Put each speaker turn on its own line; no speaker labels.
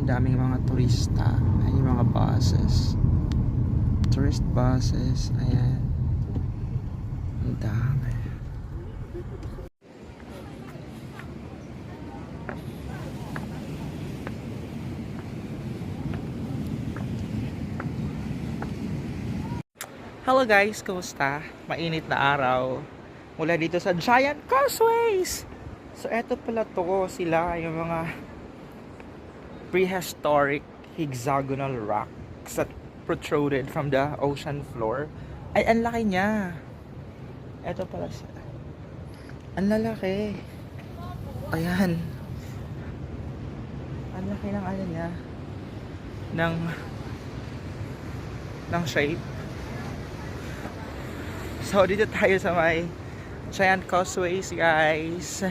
daming mga turista. Ayan yung mga buses. Tourist buses. Ayan. Ang dami. Hello guys, kumusta? Mainit na araw mula dito sa Giant Causeways. So eto pala to, sila yung mga prehistoric hexagonal rocks that protruded from the ocean floor. Ay, ang laki niya. Eto pala siya. Ang lalaki. Ayan. Ang laki ng ano niya. Ng shape. So, dito tayo sa may Giant Causeways, guys.